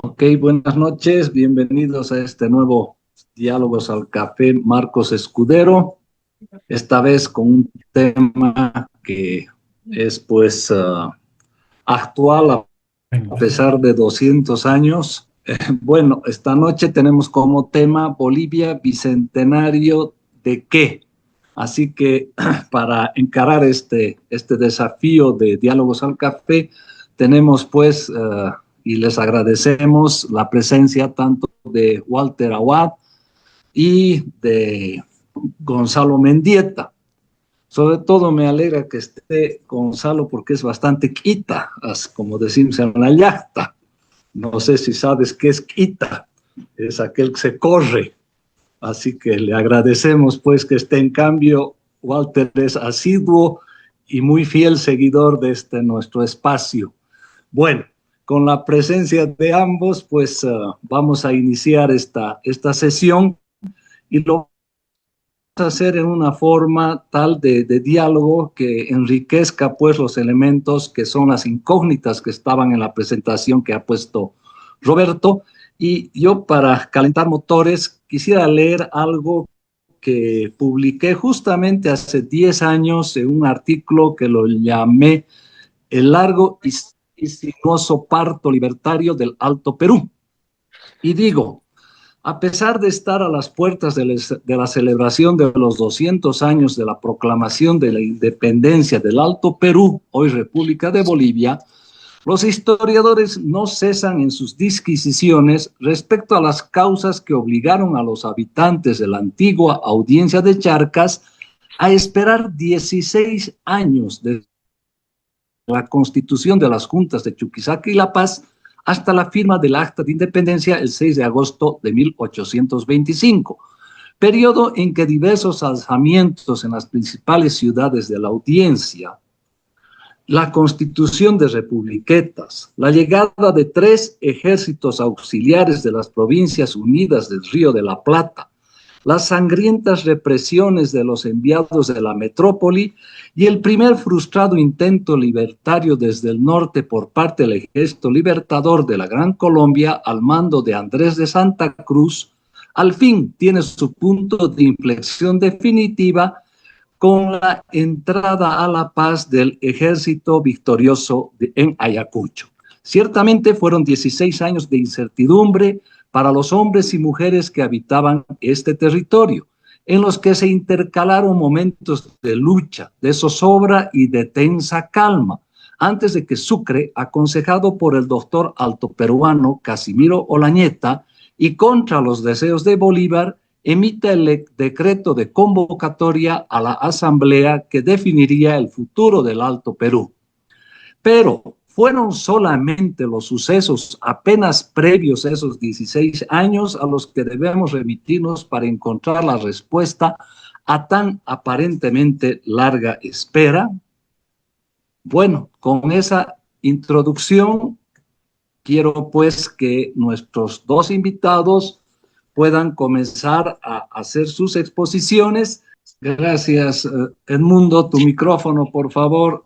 Ok, buenas noches, bienvenidos a este nuevo Diálogos al Café Marcos Escudero, esta vez con un tema que es actual a pesar de 200 años. Bueno, esta noche tenemos como tema Bolivia Bicentenario de qué. Así que para encarar este desafío de Diálogos al Café, tenemos y les agradecemos la presencia tanto de Walter Awad y de Gonzalo Mendieta. Sobre todo me alegra que esté Gonzalo porque es bastante quita, como decimos en la yachta. No sé si sabes qué es quita, es aquel que se corre. Así que le agradecemos pues que esté. En cambio, Walter es asiduo y muy fiel seguidor de este nuestro espacio. Bueno, con la presencia de ambos, vamos a iniciar esta sesión y lo vamos a hacer en una forma tal de diálogo que enriquezca pues los elementos que son las incógnitas que estaban en la presentación que ha puesto Roberto. Y yo, para calentar motores, quisiera leer algo que publiqué justamente hace 10 años en un artículo que lo llamé El largo y sinuoso parto libertario del Alto Perú. Y digo, a pesar de estar a las puertas de la celebración de los 200 años de la proclamación de la independencia del Alto Perú, hoy República de Bolivia, los historiadores no cesan en sus disquisiciones respecto a las causas que obligaron a los habitantes de la antigua audiencia de Charcas a esperar 16 años de la constitución de las juntas de Chuquisaca y La Paz hasta la firma del Acta de Independencia el 6 de agosto de 1825, periodo en que diversos alzamientos en las principales ciudades de la audiencia, la constitución de republiquetas, la llegada de 3 ejércitos auxiliares de las provincias unidas del Río de la Plata, las sangrientas represiones de los enviados de la metrópoli y el primer frustrado intento libertario desde el norte por parte del Ejército Libertador de la Gran Colombia al mando de Andrés de Santa Cruz, al fin tiene su punto de inflexión definitiva con la entrada a la paz del ejército victorioso en Ayacucho. Ciertamente fueron 16 años de incertidumbre para los hombres y mujeres que habitaban este territorio, en los que se intercalaron momentos de lucha, de zozobra y de tensa calma, antes de que Sucre, aconsejado por el doctor altoperuano Casimiro Olañeta y contra los deseos de Bolívar, emite el decreto de convocatoria a la asamblea que definiría el futuro del Alto Perú. Pero fueron solamente los sucesos apenas previos a esos 16 años a los que debemos remitirnos para encontrar la respuesta a tan aparentemente larga espera. Bueno, con esa introducción quiero pues que nuestros dos invitados puedan comenzar a hacer sus exposiciones. Gracias, Edmundo. Tu micrófono, por favor.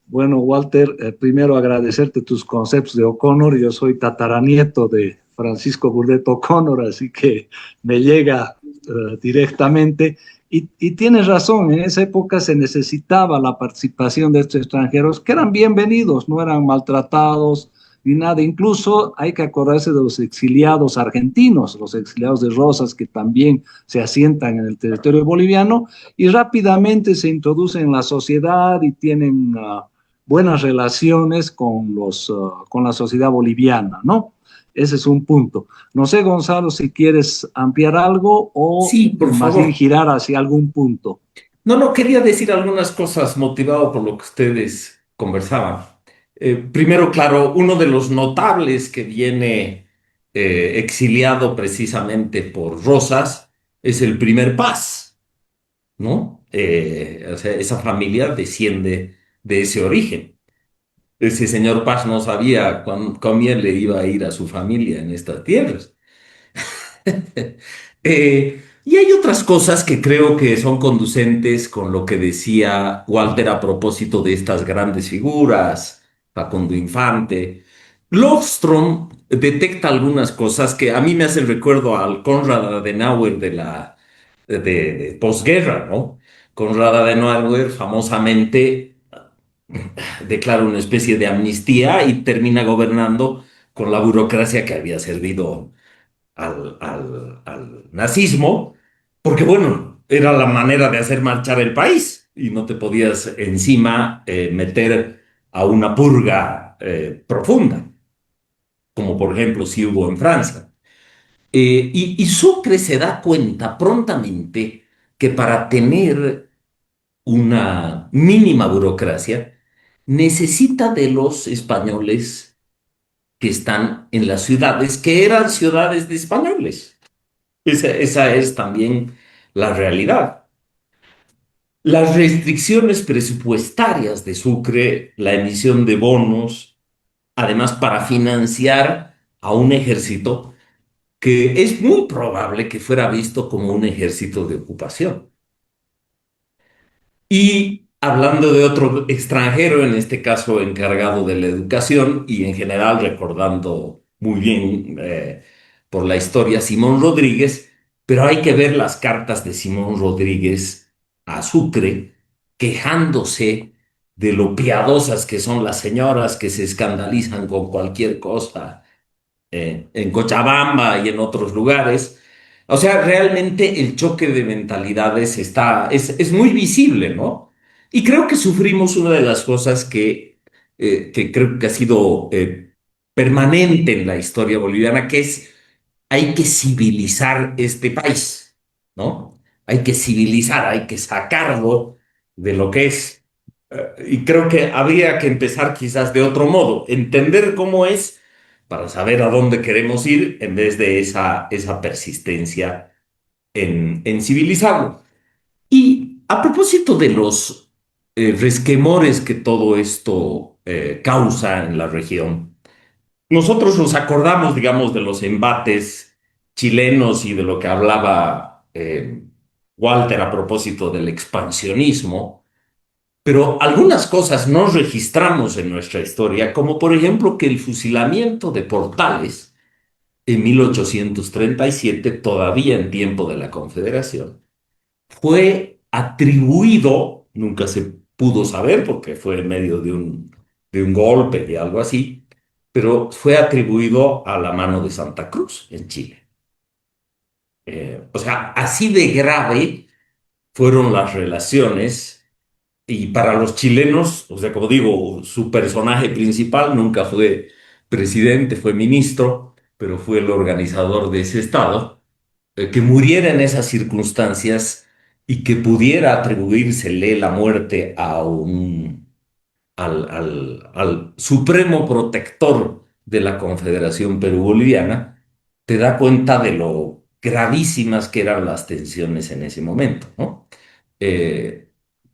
Bueno, Walter, primero agradecerte tus conceptos de O'Connor. Yo soy tataranieto de Francisco Burdett O'Connor, así que me llega directamente. Y tienes razón, en esa época se necesitaba la participación de estos extranjeros, que eran bienvenidos, no eran maltratados ni nada. Incluso hay que acordarse de los exiliados argentinos, los exiliados de Rosas, que también se asientan en el territorio boliviano y rápidamente se introducen en la sociedad y tienen buenas relaciones con la sociedad boliviana, ¿no? Ese es un punto. No sé, Gonzalo, si quieres ampliar algo o Sí, por más bien favor. girar hacia algún punto. No, quería decir algunas cosas motivado por lo que ustedes conversaban. Primero, claro, uno de los notables que viene exiliado precisamente por Rosas es el primer Paz, ¿no? O sea, esa familia desciende de ese origen. Ese señor Paz no sabía con quién le iba a ir a su familia en estas tierras. Y hay otras cosas que creo que son conducentes con lo que decía Walter a propósito de estas grandes figuras, Facundo Infante. Lofstrom detecta algunas cosas que a mí me hacen recuerdo al Konrad Adenauer de posguerra, ¿no? Konrad Adenauer famosamente declara una especie de amnistía y termina gobernando con la burocracia que había servido al nazismo, porque bueno, era la manera de hacer marchar el país y no te podías encima meter a una purga profunda, como por ejemplo si hubo en Francia. Y Sucre se da cuenta prontamente que para tener una mínima burocracia necesita de los españoles que están en las ciudades, que eran ciudades de españoles. Esa es también la realidad. Las restricciones presupuestarias de Sucre, la emisión de bonos, además para financiar a un ejército que es muy probable que fuera visto como un ejército de ocupación. Y hablando de otro extranjero, en este caso encargado de la educación y en general recordando muy bien por la historia Simón Rodríguez, pero hay que ver las cartas de Simón Rodríguez a Sucre quejándose de lo piadosas que son las señoras que se escandalizan con cualquier cosa en Cochabamba y en otros lugares. O sea, realmente el choque de mentalidades es muy visible, ¿no? Y creo que sufrimos una de las cosas que creo que ha sido permanente en la historia boliviana, que es hay que civilizar este país, ¿no? Hay que civilizar, hay que sacarlo de lo que es. Y creo que habría que empezar quizás de otro modo, entender cómo es para saber a dónde queremos ir en vez de esa persistencia en civilizarlo. Y a propósito de los resquemores que todo esto causa en la región, nosotros nos acordamos, digamos, de los embates chilenos y de lo que hablaba Walter a propósito del expansionismo, pero algunas cosas no registramos en nuestra historia, como por ejemplo que el fusilamiento de Portales en 1837, todavía en tiempo de la Confederación, fue atribuido, nunca se pudo saber porque fue en medio de un golpe y algo así, pero fue atribuido a la mano de Santa Cruz en Chile. O sea, así de grave fueron las relaciones y para los chilenos, o sea, como digo, su personaje principal nunca fue presidente, fue ministro, pero fue el organizador de ese estado que muriera en esas circunstancias y que pudiera atribuírsele la muerte al supremo protector de la Confederación Perú-Boliviana, te da cuenta de lo gravísimas que eran las tensiones en ese momento, ¿no? Eh,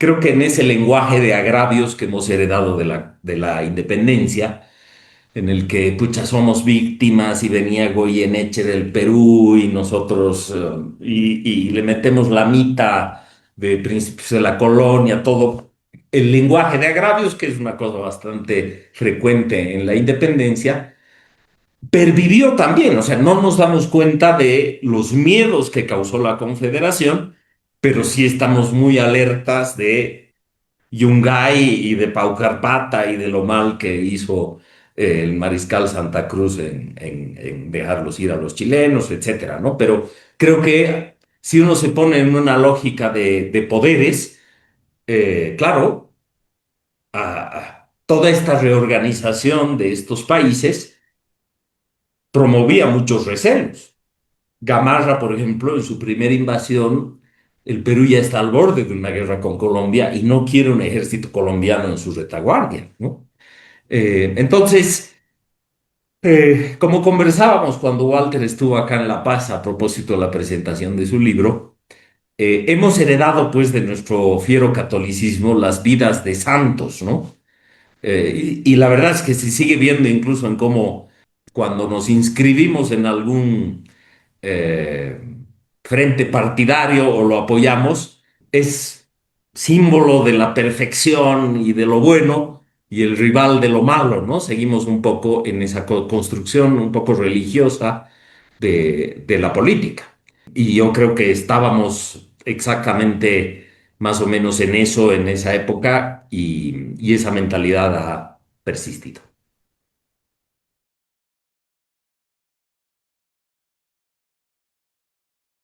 Creo que en ese lenguaje de agravios que hemos heredado de la independencia, en el que pucha, somos víctimas y venía Goyeneche del Perú y nosotros y le metemos la mitad de principios de la colonia, todo el lenguaje de agravios, que es una cosa bastante frecuente en la independencia, pervivió también, o sea, no nos damos cuenta de los miedos que causó la Confederación, pero sí estamos muy alertas de Yungay y de Pau Carpata y de lo mal que hizo el mariscal Santa Cruz en dejarlos ir a los chilenos, etcétera, ¿no? Pero creo que si uno se pone en una lógica de poderes, claro, toda esta reorganización de estos países promovía muchos recelos. Gamarra, por ejemplo, en su primera invasión, el Perú ya está al borde de una guerra con Colombia y no quiere un ejército colombiano en su retaguardia, ¿no? Entonces, como conversábamos cuando Walter estuvo acá en La Paz a propósito de la presentación de su libro, hemos heredado pues de nuestro fiero catolicismo las vidas de santos, ¿no? Y la verdad es que se sigue viendo incluso en cómo cuando nos inscribimos en algún eh, frente partidario o lo apoyamos, es símbolo de la perfección y de lo bueno, y el rival de lo malo, ¿no? Seguimos un poco en esa construcción un poco religiosa de la política. Y yo creo que estábamos exactamente más o menos en eso en esa época y esa mentalidad ha persistido.